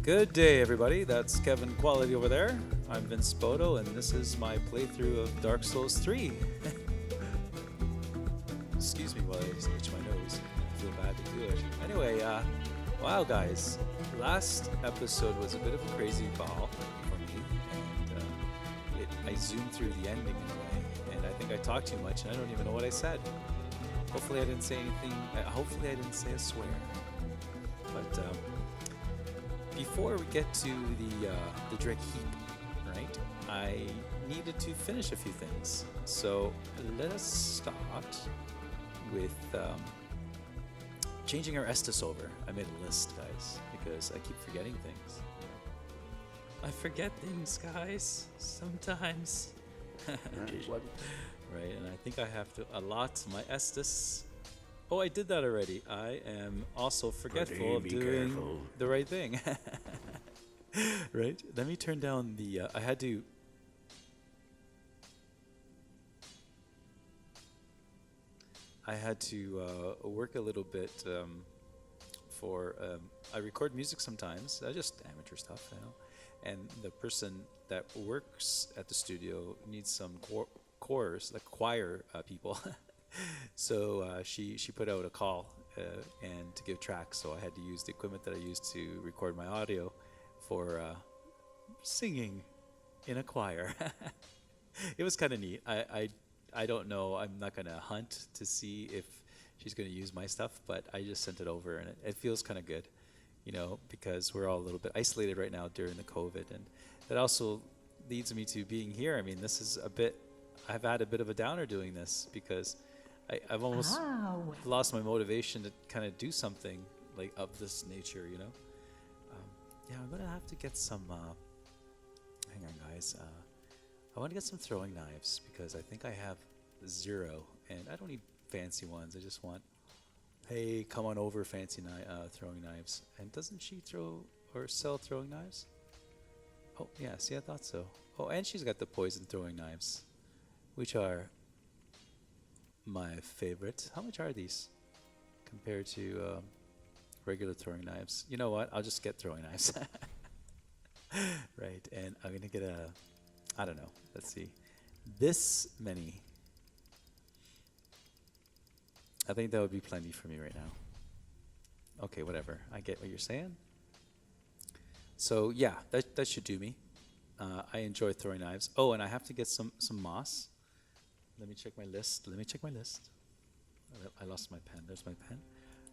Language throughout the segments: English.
Good day, everybody. That's Kevin Quality over there. I'm Vince Spoto, and this is my playthrough of Dark Souls 3. Excuse me while I itch my nose. I feel bad to do it. Anyway, wow, guys. Last episode was a bit of a crazy ball for me, and I zoomed through the ending in a way, and I think I talked too much, and I don't even know what I said. Hopefully I didn't say anything. Hopefully I didn't say a swear. But before we get to the Dreg Heap, right, I needed to finish a few things. So let us start with changing our Estus over. I made a list, guys, because I keep forgetting things. I forget things, guys, sometimes. Right, and I think I have to allot my Estus. Oh, I did that already. I am also forgetful of doing the right thing. Right? Let me turn down the... I had to... work a little bit for... I record music sometimes. Just amateur stuff, you know. And the person that works at the studio needs some chorus, like choir people. So she put out a call and to give tracks, so I had to use the equipment that I used to record my audio for singing in a choir. It was kind of neat. I don't know. I'm not gonna hunt to see if she's gonna use my stuff, but I just sent it over, and it feels kind of good, you know, because we're all a little bit isolated right now during the COVID, and that also leads me to being here. I mean, this is a bit. I've had a bit of a downer doing this because I've almost lost my motivation to kind of do something like of this nature, you know. Yeah, I'm gonna have to get some. Hang on, guys. I want to get some throwing knives because I think I have 0, and I don't need fancy ones. I just want, hey, come on over, fancy throwing knives. And doesn't she throw or sell throwing knives? Oh yeah, see, I thought so. Oh, and she's got the poison throwing knives, which are my favorite. How much are these compared to regular throwing knives? You know what? I'll just get throwing knives. Right, and I'm gonna get I don't know. Let's see. This many. I think that would be plenty for me right now. Okay, whatever. I get what you're saying. So yeah, that should do me. I enjoy throwing knives. Oh, and I have to get some moss. Let me check my list. I lost my pen. There's my pen.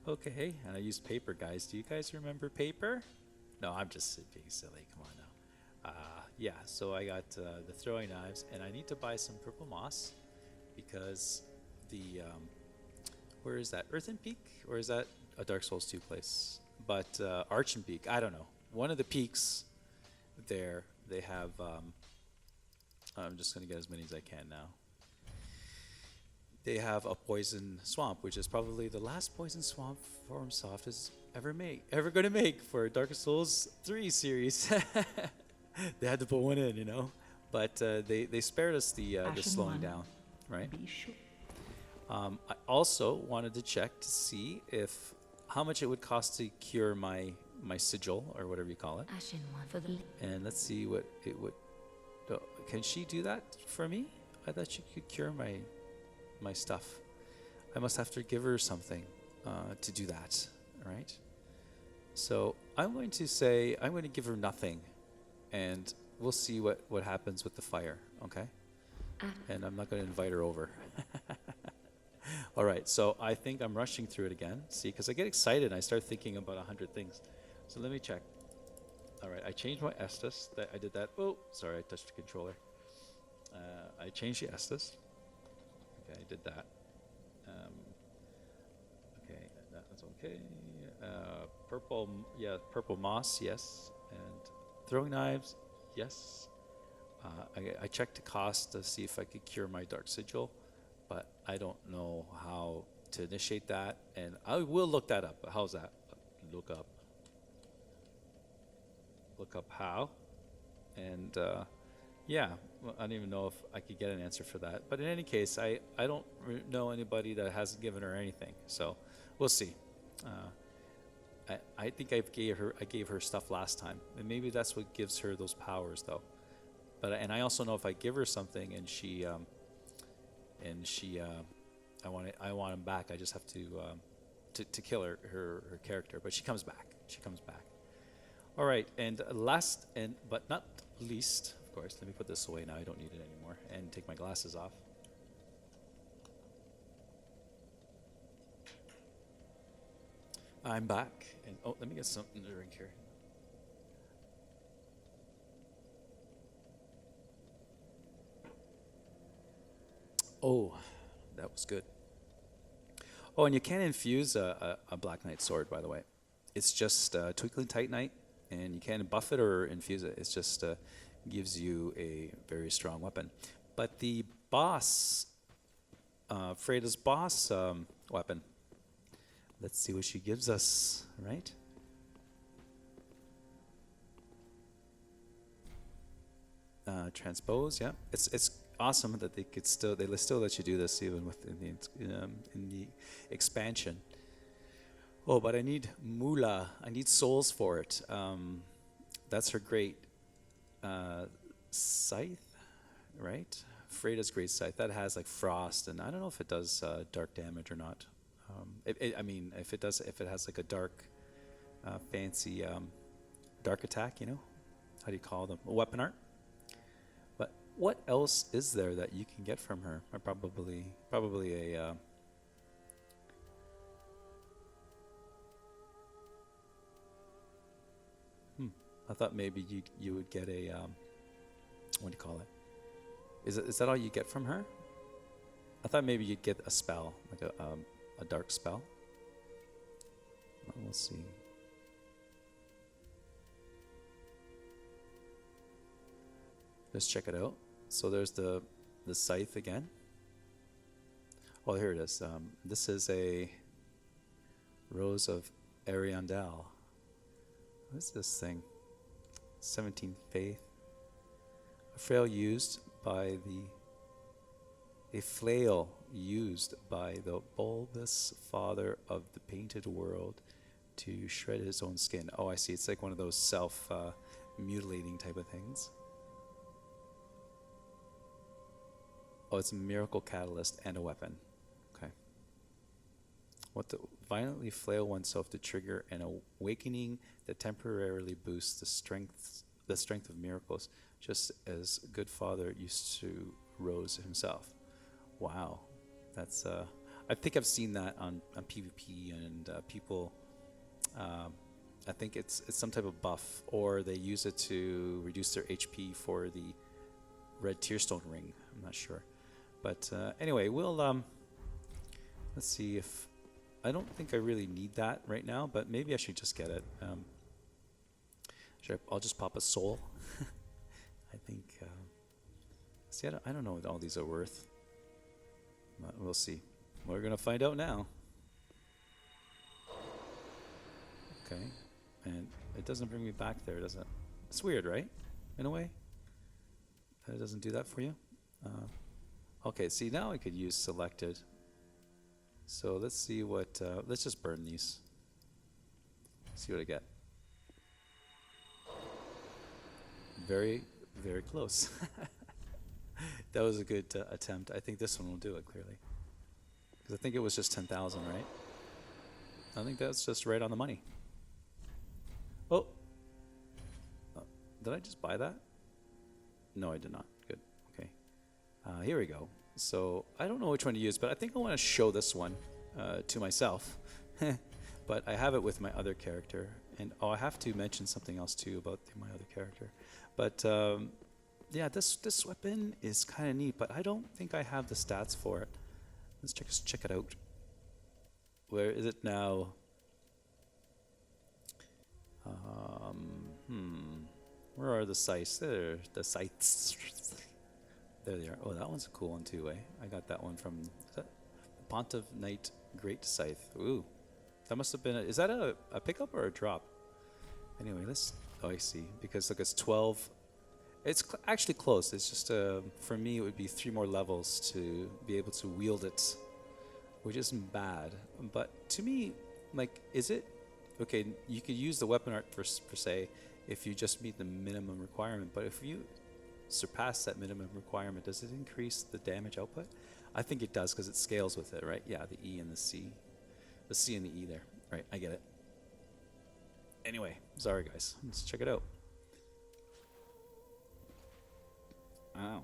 Okay, and I used paper, guys. Do you guys remember paper? No, I'm just being silly. Come on now. Yeah, so I got the throwing knives, and I need to buy some purple moss because the where is that? Earthen Peak, or is that a Dark Souls 2 place? But Archen Peak, I don't know. One of the peaks there, they have. I'm just gonna get as many as I can now. They have a poison swamp, which is probably the last poison swamp FormSoft is ever gonna make for Dark Souls 3 series. They had to put one in, you know, but they spared us the slowing down, right? I also wanted to check to see if how much it would cost to cure my sigil or whatever you call it, and let's see what it would. Can she do that for me? I thought she could cure my stuff. I must have to give her something to do that, right? So I'm going to give her nothing, and we'll see what happens with the fire, okay? And I'm not going to invite her over. All right, so I think I'm rushing through it again. See, because I get excited and I start thinking about 100 things. So let me check. All right, I changed my Estus. I did that. Oh, sorry, I touched the controller. I changed the Estus. Okay, I did that. Okay, that's okay. Purple moss, yes. And throwing knives, yes. I checked the cost to see if I could cure my dark sigil, but I don't know how to initiate that, and I will look that up. How's that? Look up how, and yeah, well, I don't even know if I could get an answer for that. But in any case, I don't know anybody that hasn't given her anything. So we'll see. I think I gave her stuff last time, and maybe that's what gives her those powers, though. But and I also know if I give her something and she I want him back. I just have to kill her character. But she comes back. She comes back. All right, and last but not least, of course. Let me put this away now. I don't need it anymore, and take my glasses off. I'm back, and oh, let me get something to drink here. Oh, that was good. Oh, and you can infuse a Black Knight sword, by the way. It's just Twinkling Titanite, and you can buff it or infuse it. It's just gives you a very strong weapon. But the boss, Freda's boss weapon, let's see what she gives us, right? Transpose, yeah. It's awesome that they still let you do this even within in the expansion. Oh, but I need moolah. I need souls for it. That's her great scythe, right? Freda's great scythe. That has like frost, and I don't know if it does dark damage or not. I mean, if it has like a dark, fancy dark attack, you know? How do you call them? Weapon art? But what else is there that you can get from her? Or probably a... I thought maybe you would get a... what do you call it? Is that all you get from her? I thought maybe you'd get a spell, like a dark spell. Well, we'll see. Let's check it out. So there's the scythe again. Oh, here it is. This is a Rose of Ariandel. What is this thing? 17 Faith. A flail used by a flail used by the bulbous father of the painted world to shred his own skin. Oh, I see. It's like one of those self-mutilating type of things. Oh, it's a miracle catalyst and a weapon. Okay. What to violently flail oneself to trigger an awakening that temporarily boosts the strength of miracles, just as good father used to Rose himself. Wow, that's I think I've seen that on PvP and people. I think it's some type of buff, or they use it to reduce their HP for the red tearstone ring. I'm not sure, but anyway, we'll let's see if I don't think I really need that right now, but maybe I should just get it. I'll just pop a soul. I think. See, I don't know what all these are worth. But we'll see. We're gonna find out now. Okay, and it doesn't bring me back there, does it? It's weird, right? In a way, that it doesn't do that for you. Okay, see, now I could use selected. So let's see what. Let's just burn these. See what I get. Very, very close. That was a good attempt. I think this one will do it clearly. Because I think it was just 10,000, right? I think that's just right on the money. Oh. Did I just buy that? No, I did not. Good. Okay. Here we go. So I don't know which one to use, but I think I want to show this one to myself. But I have it with my other character. And I have to mention something else too about my other character. But yeah, this weapon is kind of neat, but I don't think I have the stats for it. Let's check it out. Where is it now? Where are the sights? There, the sights. There they are. Oh, that one's a cool one too, eh? I got that one from the Pontiff Knight Great Scythe. Ooh, that must have been. Is that a pickup or a drop? Anyway, let's. Oh, I see. Because look, it's 12. It's actually close. It's just for me, it would be 3 more levels to be able to wield it, which isn't bad. But to me, like, is it okay? You could use the weapon art per se if you just meet the minimum requirement. But if you surpass that minimum requirement, does it increase the damage output? I think it does because it scales with it, right? Yeah, the E and the C. The C and the E there. Right, I get it. Anyway, sorry guys. Let's check it out. Ow.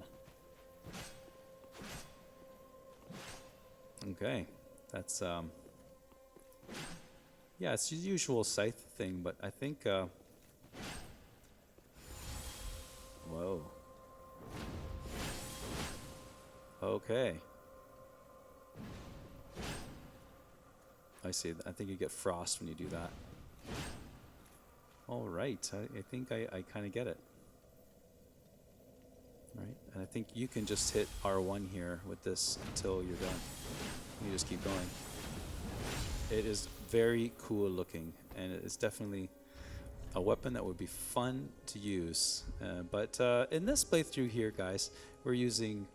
Okay. That's yeah, it's the usual scythe thing, but I think whoa. Okay. I see. I think you get frost when you do that. All right. I think I kind of get it. Right. And I think you can just hit R1 here with this until you're done. You just keep going. It is very cool looking, and it's definitely a weapon that would be fun to use. But in this playthrough here, guys, we're using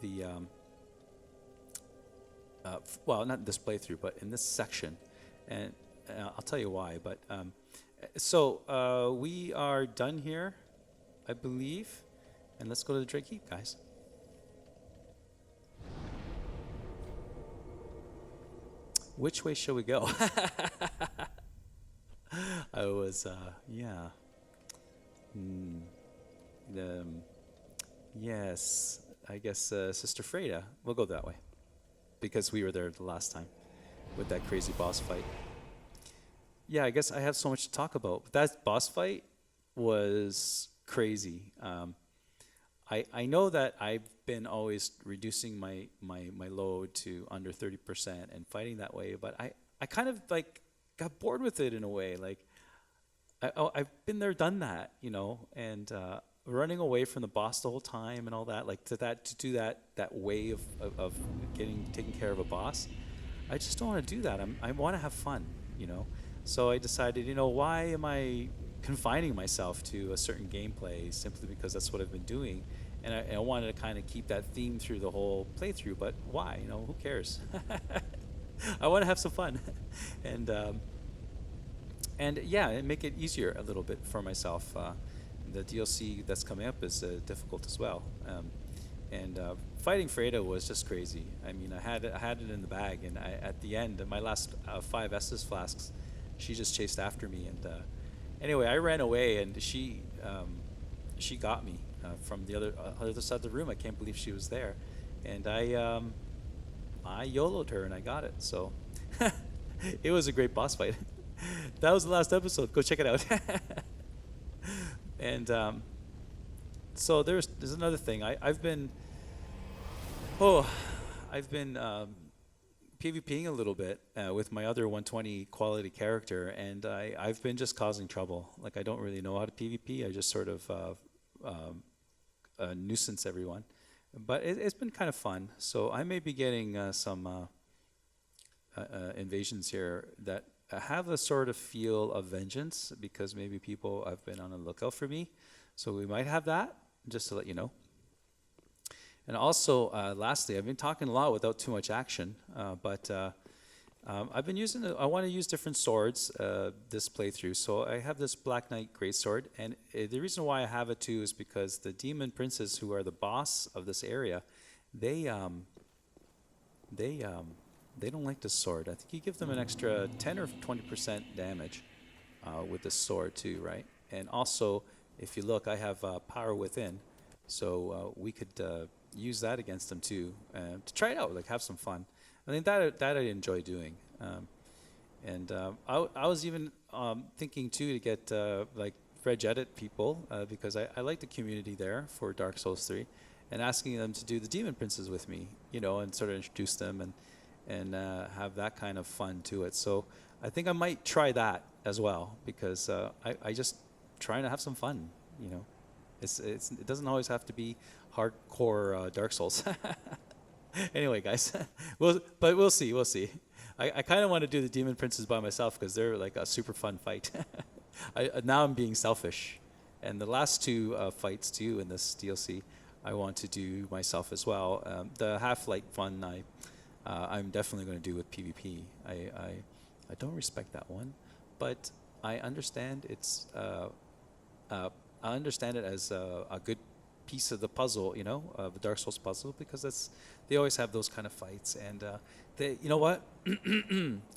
the well, not this playthrough, but in this section, and I'll tell you why. But so we are done here, I believe, and let's go to the Dreg Heap, guys. Which way shall we go? I was yeah. Yes, I guess Sister Freda. We'll go that way, because we were there the last time with that crazy boss fight. Yeah, I guess I have so much to talk about. That boss fight was crazy. I know that I've been always reducing my load to under 30% and fighting that way, but I kind of like got bored with it in a way. Like I've been there, done that, you know, and running away from the boss the whole time and all that, like to do that way of taking care of a boss. I just don't want to do that. I want to have fun, you know. So I decided, you know, why am I confining myself to a certain gameplay simply because that's what I've been doing? And I wanted to kind of keep that theme through the whole playthrough, but why? You know, who cares? I want to have some fun, and yeah, and make it easier a little bit for myself. The DLC that's coming up is difficult as well, and fighting Freda was just crazy. I mean, I had it in the bag, and at the end, my last 5 Estus flasks, she just chased after me, and anyway, I ran away, and she got me from the other side of the room. I can't believe she was there, and I YOLO'd her and I got it. So it was a great boss fight. That was the last episode. Go check it out. And so there's another thing. I've been PvPing a little bit with my other 120 quality character, and I've been just causing trouble. Like, I don't really know how to PvP. I just sort of nuisance everyone. But it's been kind of fun. So I may be getting some invasions here that have a sort of feel of vengeance, because maybe people have been on the lookout for me. So we might have that, just to let you know. And also, lastly, I've been talking a lot without too much action, but I've been using, I want to use different swords this playthrough. So I have this Black Knight Greatsword, and the reason why I have it too is because the demon princes, who are the boss of this area, they don't like this sword. I think you give them an extra 10 or 20% damage with this sword too, right? And also, if you look, I have Power Within, so we could use that against them too, to try it out, like have some fun. I think that I enjoy doing, and I was even thinking too to get like Reg Edit people, because I like the community there for Dark Souls 3, and asking them to do the demon princes with me, you know, and sort of introduce them and have that kind of fun to it. So I think I might try that as well, because I just trying to have some fun, you know. It doesn't always have to be hardcore Dark Souls. Anyway, guys, we'll see. I kind of want to do the demon princes by myself because they're like a super fun fight. Now I'm being selfish, And the last two fights too in this DLC, I want to do myself as well. The Half-Light one, I'm definitely going to do with PvP. I don't respect that one, but I understand I understand it as a good piece of the puzzle, the Dark Souls puzzle, because they always have those kind of fights, and you know what,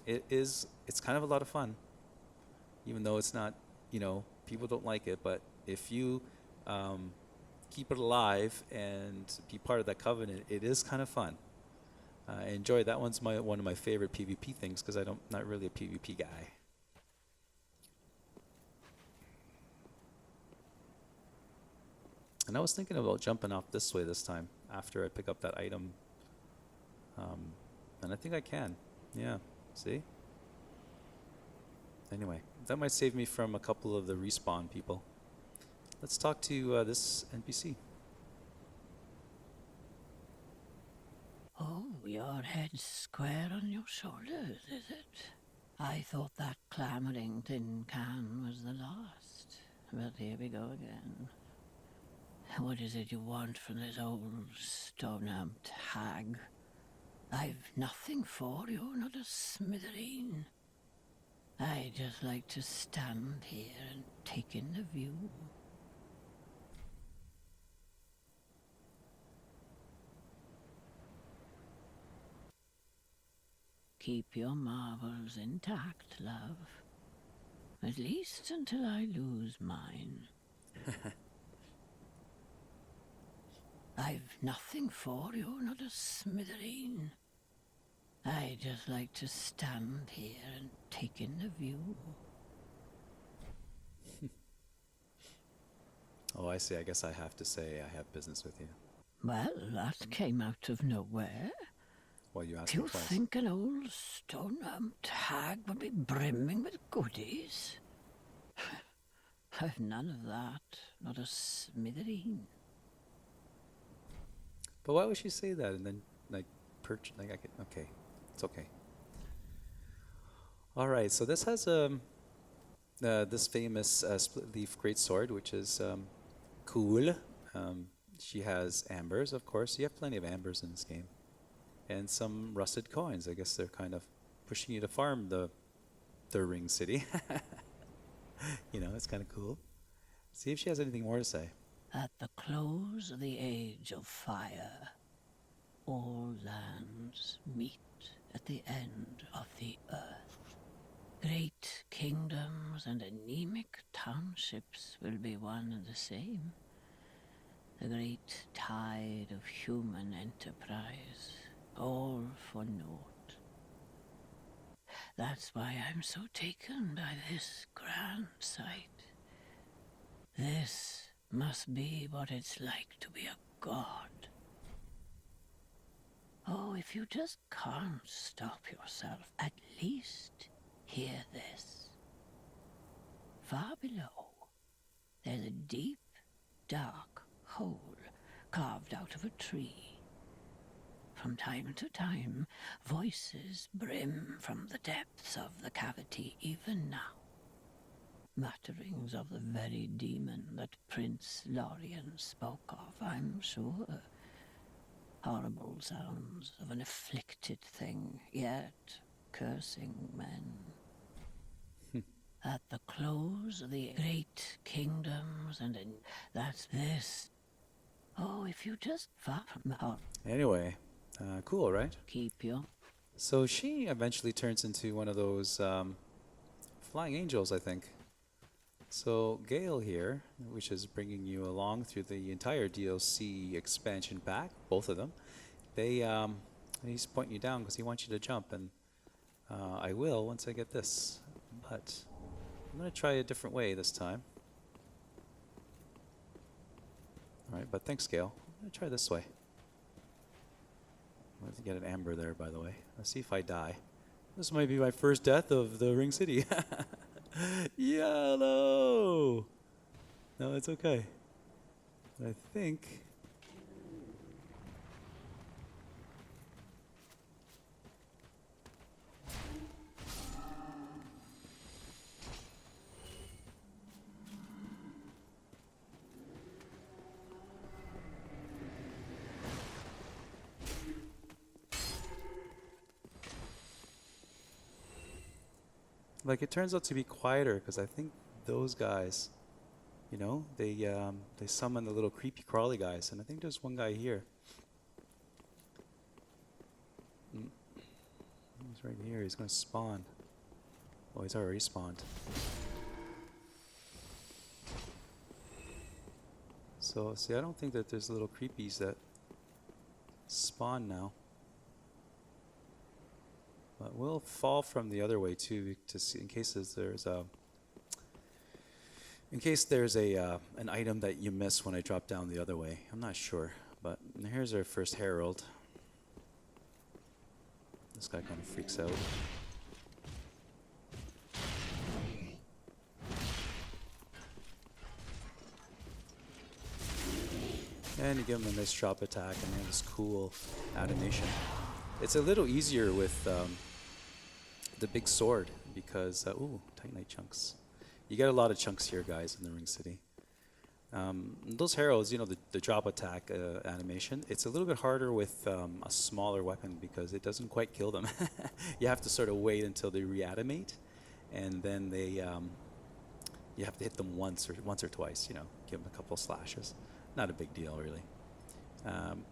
it's kind of a lot of fun, even though it's not, people don't like it, but if you keep it alive and be part of that covenant, it is kind of fun. I enjoy it. That one's one of my favorite PvP things, because I'm not really a PvP guy. And I was thinking about jumping off this way this time after I pick up that item. And I think I can. Yeah, see? Anyway, that might save me from a couple of the respawn people. Let's talk to this NPC. Oh, your head's square on your shoulders, is it? I thought that clamoring tin can was the last. But here we go again. What is it you want from this old stone-amped hag? I've nothing for you, not a smithereen. I just like to stand here and take in the view. Keep your marvels intact, love. At least until I lose mine. I've nothing for you, not a smithereen. I just like to stand here and take in the view. Oh, I see. I guess I have to say I have business with you. Well, that came out of nowhere. Well, you asked Do me you twice. think an old stone-amped hag would be brimming with goodies? I've none of that, not a smithereen. But why would she say that and then, okay, it's okay. All right, so this has this famous split leaf greatsword, which is cool. She has ambers, of course. You have plenty of ambers in this game. And some rusted coins. I guess they're kind of pushing you to farm the ring city. It's kind of cool. See if she has anything more to say. At the close of the age of fire, all lands meet at the end of the earth. Great kingdoms and anemic townships will be one and the same. The great tide of human enterprise, all for naught. That's why I'm so taken by this grand sight. This must be what it's like to be a god. Oh, if you just can't stop yourself, at least hear this. Far below, there's a deep, dark hole carved out of a tree. From time to time, voices brim from the depths of the cavity even now. Mutterings of the very demon that Prince Lorien spoke of, I'm sure. Horrible sounds of an afflicted thing, yet cursing men. At the close of the great kingdoms that's this. Oh, if you just far from the heart. Anyway, cool, right? Keep your... So she eventually turns into one of those flying angels, I think. So Gale here, which is bringing you along through the entire DLC expansion pack, both of them, he's pointing you down because he wants you to jump, and I will once I get this. But I'm going to try a different way this time. All right, but thanks, Gale. I'm going to try this way. I have to get an amber there, by the way. Let's see if I die. This might be my first death of the Ring City. Yellow! No, it's okay. I think... Like, it turns out to be quieter because I think those guys, you know, they summon the little creepy crawly guys, and I think there's one guy here. He's right here. He's gonna spawn. Oh, he's already spawned. So, see, I don't think that there's little creepies that spawn now. But we'll fall from the other way too, to see in case there's an item that you miss when I drop down the other way. I'm not sure, but here's our first herald. This guy kind of freaks out. And you give him a nice drop attack, and then this cool animation. It's a little easier with the big sword because, ooh, Titanite chunks. You get a lot of chunks here, guys, in the Ring City. Those heralds, you know, the drop attack animation, it's a little bit harder with a smaller weapon because it doesn't quite kill them. You have to sort of wait until they reanimate, and then you have to hit them once or twice, you know, give them a couple slashes. Not a big deal, really.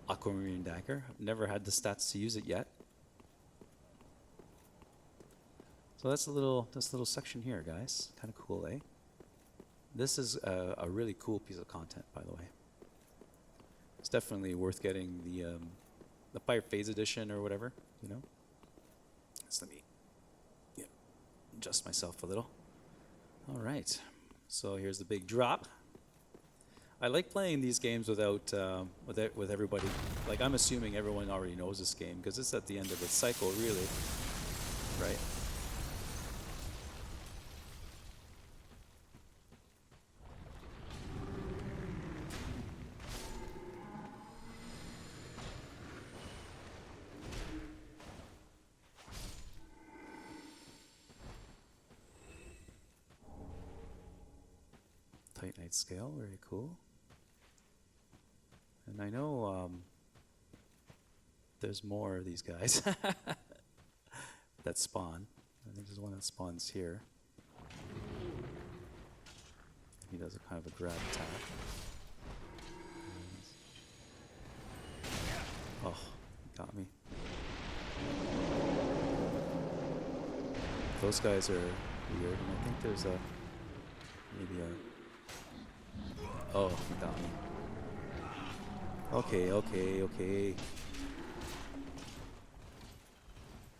Aquamarine Dagger. I've never had the stats to use it yet. So that's a little section here, guys. Kind of cool, eh? This is a really cool piece of content, by the way. It's definitely worth getting the Fire Phase Edition or whatever, you know. So let me adjust myself a little. All right. So here's the big drop. I like playing these games with everybody. Like, I'm assuming everyone already knows this game because it's at the end of its cycle, really, right? Titanite scale, very cool. And I know there's more of these guys that spawn. I think there's one that spawns here. He does a kind of a grab attack. Oh, he got me. Those guys are weird, and I think there's maybe a... Oh, he got me. Okay.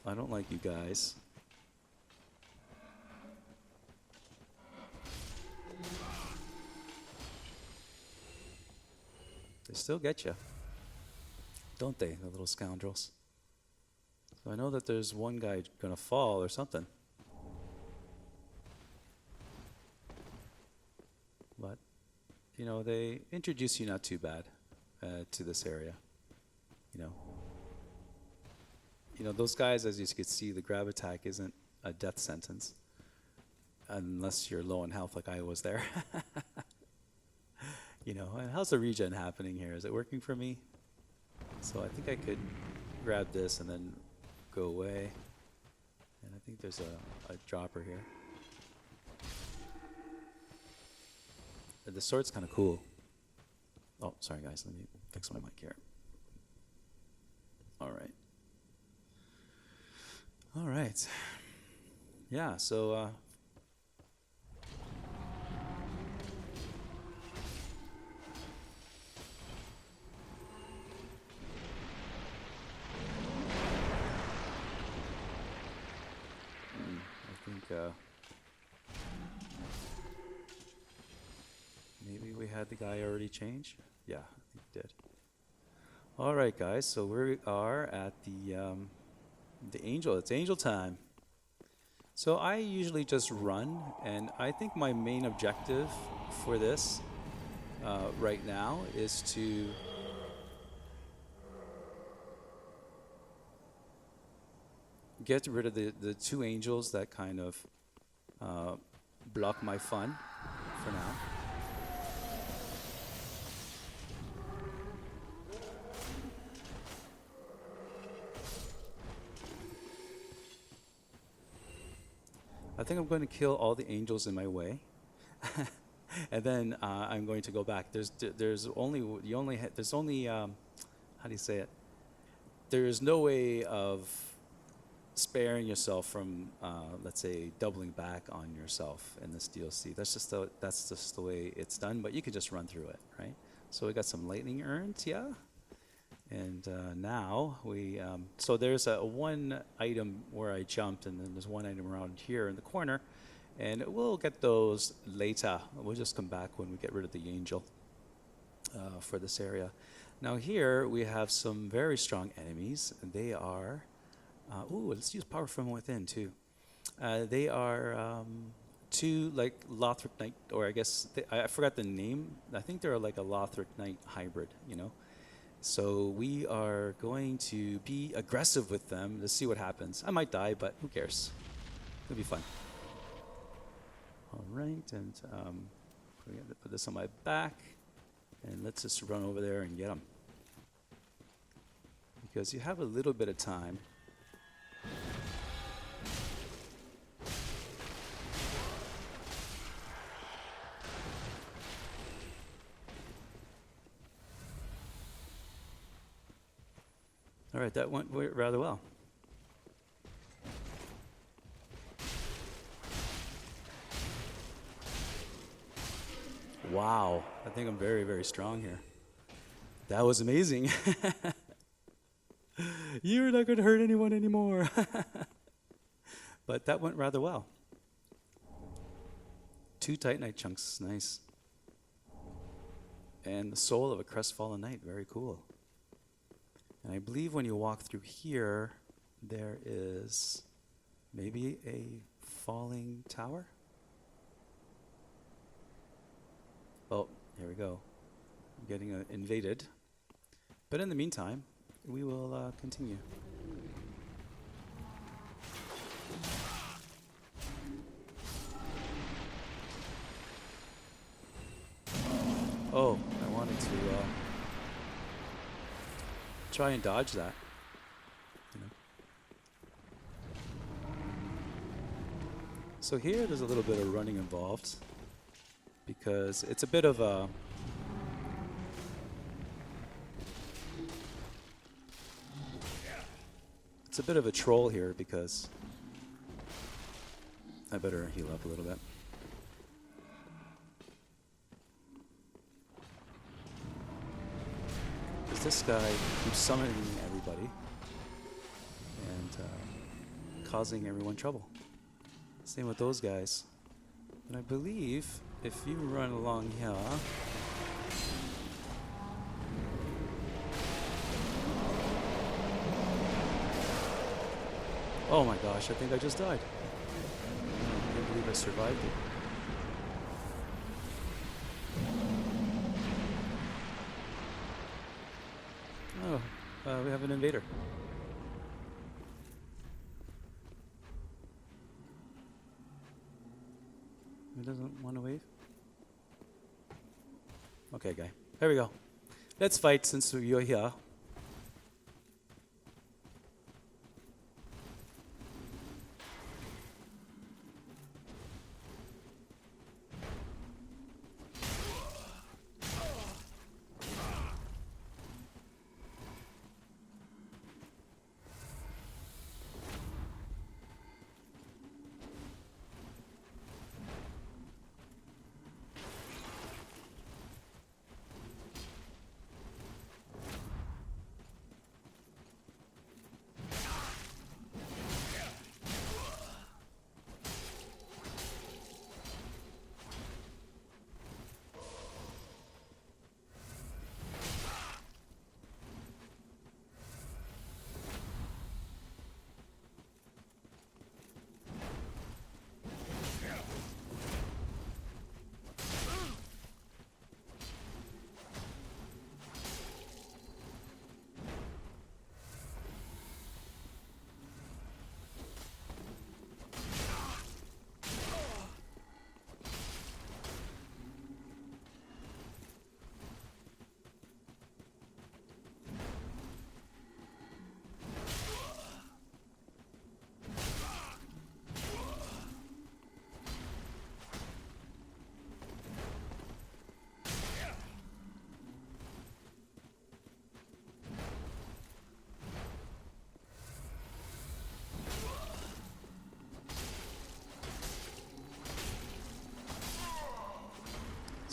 I don't like you guys. They still get you, don't they, the little scoundrels? So I know that there's one guy gonna fall or something. But, you know, they introduce you not too bad to this area, you know. You know, those guys, as you can see, the grab attack isn't a death sentence. Unless you're low in health like I was there. You know, and how's the regen happening here? Is it working for me? So I think I could grab this and then go away. And I think there's a dropper here. The sword's kind of cool. Oh, sorry guys, let me fix my mic here. All right. Yeah, so I think maybe we had the guy already change. Yeah, I think we did. All right, guys. So we are at the angel. It's angel time. So I usually just run, and I think my main objective for this right now is to get rid of the two angels that kind of block my fun for now. I think I'm going to kill all the angels in my way. And then I'm going to go back. There's only how do you say it? There is no way of sparing yourself from, let's say, doubling back on yourself in this DLC. That's just the way it's done. But you can just run through it, right? So we got some lightning urns, yeah. And now we so there's a one item where I jumped, and then there's one item around here in the corner. And we'll get those later. We'll just come back when we get rid of the angel for this area. Now here we have some very strong enemies. They are, let's use power from within too. They are two like Lothric Knight, or I guess I forgot the name. I think they're like a Lothric Knight hybrid, you know. So we are going to be aggressive with them to see what happens. I might die, but who cares? It'll be fun. All right, and we're going to put this on my back, and let's just run over there and get them. Because you have a little bit of time. All right, that went rather well. Wow, I think I'm very, very strong here. That was amazing. You're not going to hurt anyone anymore. But that went rather well. 2 Titanite chunks, nice. And the soul of a crestfallen knight, very cool. And I believe when you walk through here, there is maybe a falling tower. Oh, here we go. I'm getting invaded. But in the meantime, we will continue. Oh, I wanted to try and dodge that. You know. So here there's a little bit of running involved, because it's a bit of a troll here, because I better heal up a little bit. Because this guy keeps summoning everybody and causing everyone trouble. Same with those guys. And I believe if you run along here, oh my gosh, I think I just died. I can't believe I survived it. Oh, we have an invader. He doesn't want to wave? Okay, guy. There we go. Let's fight since you're here.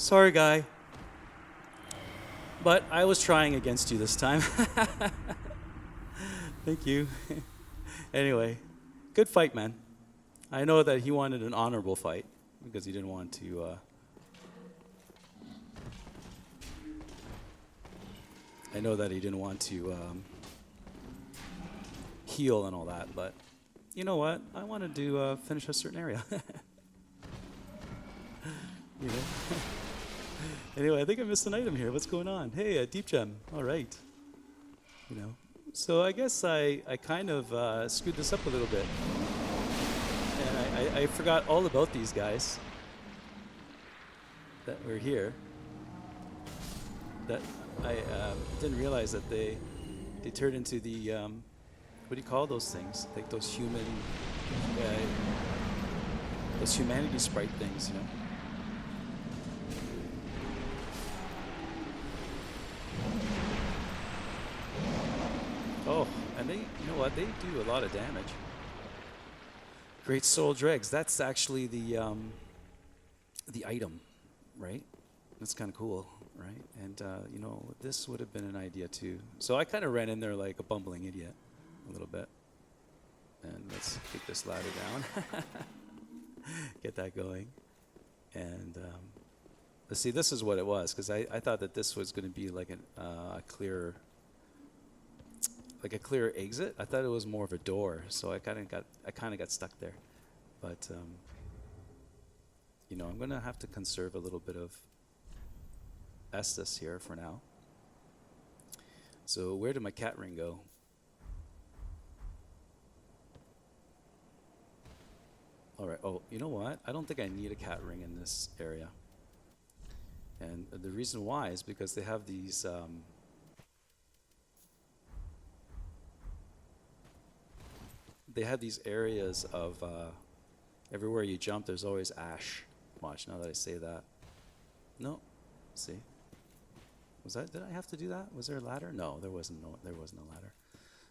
Sorry, guy. But I was trying against you this time. Thank you. Anyway, good fight, man. I know that he wanted an honorable fight because he didn't want to. I know that he didn't want to heal and all that, but you know what? I wanted to finish a certain area. You know. Anyway, I think I missed an item here. What's going on? Hey, a deep gem. All right. You know. So I guess I kind of screwed this up a little bit. And I forgot all about these guys that were here. That I didn't realize that they turned into the, what do you call those things? Like those humanity sprite things, you know? Oh, and they, you know what? They do a lot of damage. Great Soul Dregs. That's actually the item, right? That's kind of cool, right? And you know, this would have been an idea too. So I kind of ran in there like a bumbling idiot, a little bit. And let's get this ladder down, get that going, and let's see. This is what it was, because I thought that this was going to be like a clear. Like a clear exit. I thought it was more of a door, so I kind of got stuck there. But you know, I'm gonna have to conserve a little bit of Estus here for now. So where did my cat ring go? All right. Oh, you know what? I don't think I need a cat ring in this area. And the reason why is because they have these. They have these areas of everywhere you jump, there's always ash. Watch, now that I say that. No, see. Was that, did I have to do that? Was there a ladder? No, there wasn't a ladder.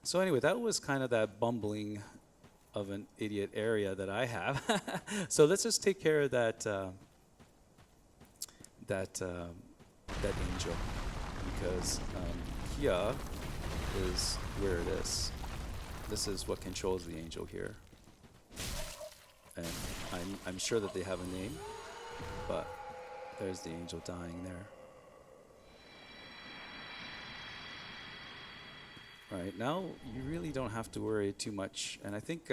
So anyway, that was kind of that bumbling of an idiot area that I have. So let's just take care of that that angel, because here is where it is. This is what controls the angel here. And I'm sure that they have a name, but there's the angel dying there. All right, now you really don't have to worry too much. And I think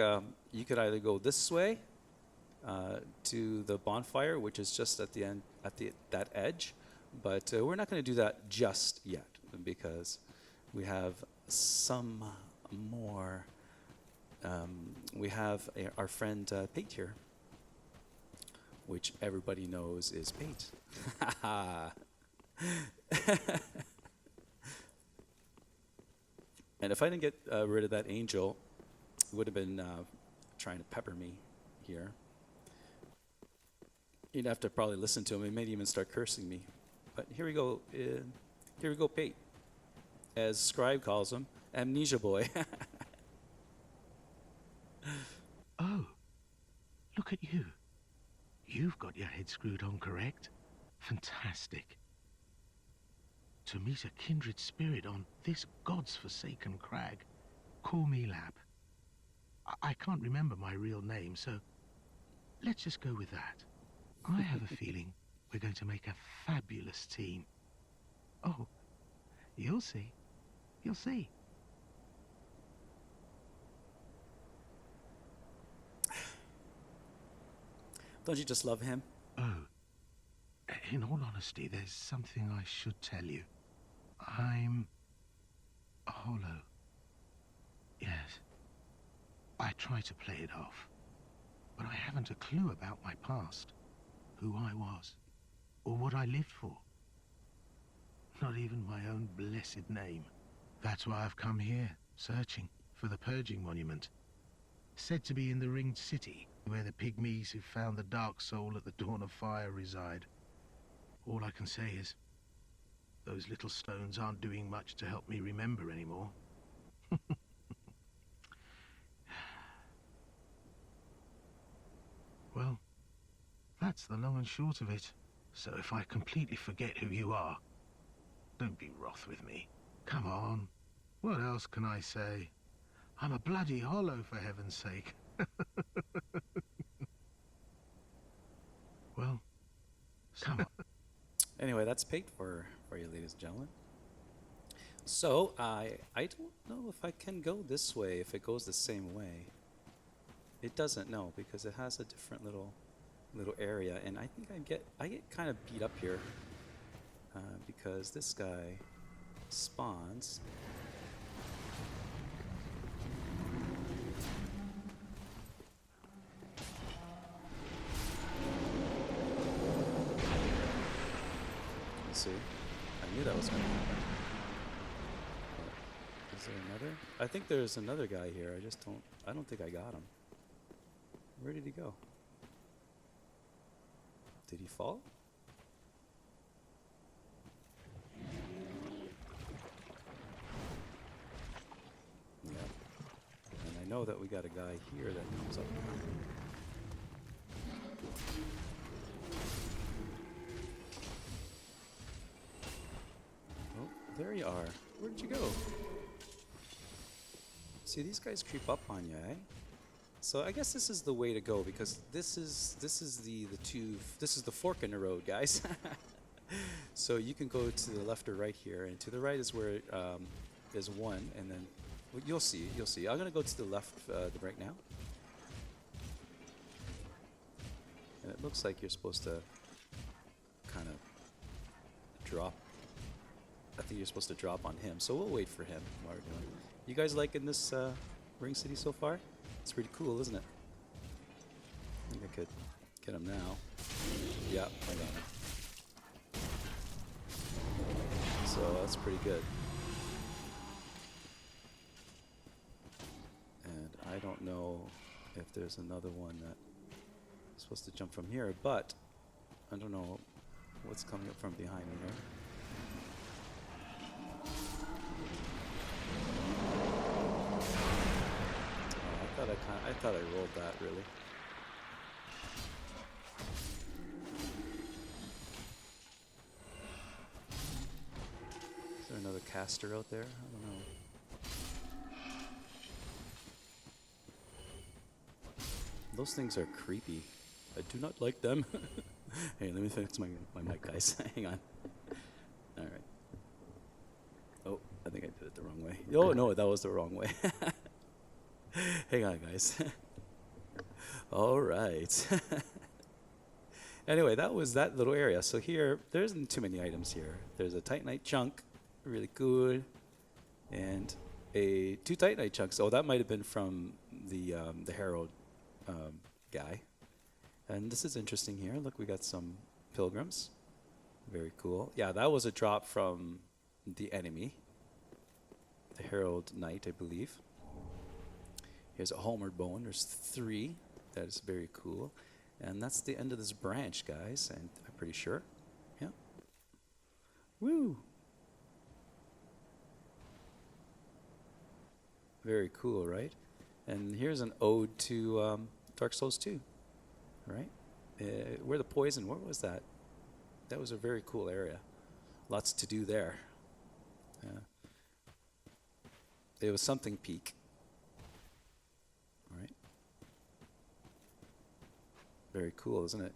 you could either go this way to the bonfire, which is just at the end, at that edge. But we're not going to do that just yet, because we have some more. We have our friend Pate here, which everybody knows is Pate. And if I didn't get rid of that angel, it would have been trying to pepper me here. You'd have to probably listen to him. He may even start cursing me. But here we go. Here we go, Pate. As Scribe calls him, Amnesia Boy. Oh, look at you. You've got your head screwed on correct. Fantastic. To meet a kindred spirit on this God's forsaken crag, call me Lab. I can't remember my real name, so let's just go with that. I have a feeling we're going to make a fabulous team. Oh, you'll see. You'll see. Don't you just love him? Oh, in all honesty, there's something I should tell you. I'm hollow. Yes. I try to play it off, but I haven't a clue about my past, who I was, or what I lived for. Not even my own blessed name. That's why I've come here, searching for the Purging Monument. Said to be in the Ringed City, where the pygmies who found the dark soul at the dawn of fire reside. All I can say is, those little stones aren't doing much to help me remember anymore. Well, that's the long and short of it. So if I completely forget who you are, don't be wroth with me. Come on. What else can I say? I'm a bloody hollow, for heaven's sake. Well, come on. Anyway, that's paid for you, ladies and gentlemen. So I don't know if I can go this way if it goes the same way. It doesn't know because it has a different little area, and I think I get kind of beat up here because this guy spawns. See, I knew that was going to happen. Is there another? I think there's another guy here. I don't think I got him. Where did he go? Did he fall? Yeah. And I know that we got a guy here that comes up now. Oh, there you are. Where'd you go? See, these guys creep up on you, eh? So I guess this is the way to go because this is the fork in the road, guys. So you can go to the left or right here, and to the right is where there's one, and then well, you'll see. I'm gonna go to the left right now, and it looks like you're supposed to kind of drop. I think you're supposed to drop on him, so we'll wait for him while we're doing it. You guys liking this Ring City so far? It's pretty cool, isn't it? I think I could get him now. Yeah, I got him. So that's pretty good. And I don't know if there's another one that is supposed to jump from here, but I don't know what's coming up from behind me there. I thought I rolled that, really. Is there another caster out there? I don't know. Those things are creepy. I do not like them. Hey, let me fix my mic, guys. Hang on. All right. Oh, I think I did it the wrong way. Oh, no, that was the wrong way. Hang on, guys. All right. Anyway, that was that little area. So here, there isn't too many items here. There's a Titanite chunk, really good, and two Titanite chunks. Oh, that might have been from the Herald guy. And this is interesting here. Look, we got some pilgrims. Very cool. Yeah, that was a drop from the enemy, the Herald Knight, I believe. Here's a Homeward Bone. There's 3. That is very cool. And that's the end of this branch, guys. And I'm pretty sure. Yeah. Woo! Very cool, right? And here's an ode to Dark Souls 2. Right? Where the poison, what was that? That was a very cool area. Lots to do there. Yeah. It was something peak. Right? Very cool, isn't it?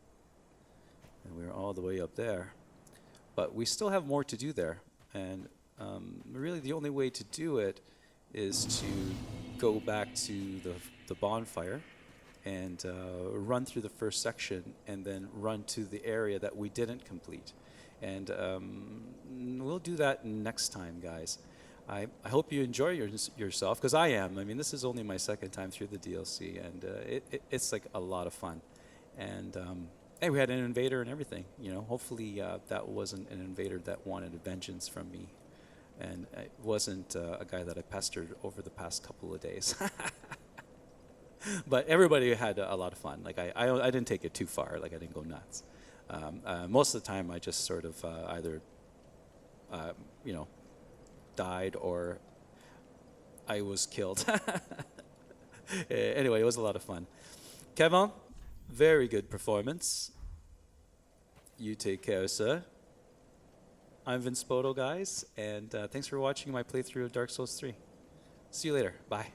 And we're all the way up there. But we still have more to do there. And really the only way to do it is to go back to the bonfire and run through the first section and then run to the area that we didn't complete. And we'll do that next time, guys. I hope you enjoy yourself, because I am. I mean, this is only my second time through the DLC, and it's like a lot of fun. And hey, we had an invader and everything. You know, hopefully that wasn't an invader that wanted a vengeance from me, and it wasn't a guy that I pestered over the past couple of days. But everybody had a lot of fun. Like I didn't take it too far. Like I didn't go nuts. Most of the time, I just sort of either, you know, died or I was killed. Anyway, it was a lot of fun. Kevin, very good performance. You take care, sir. I'm Vince Spoto, guys, and thanks for watching my playthrough of Dark Souls 3. See you later. Bye.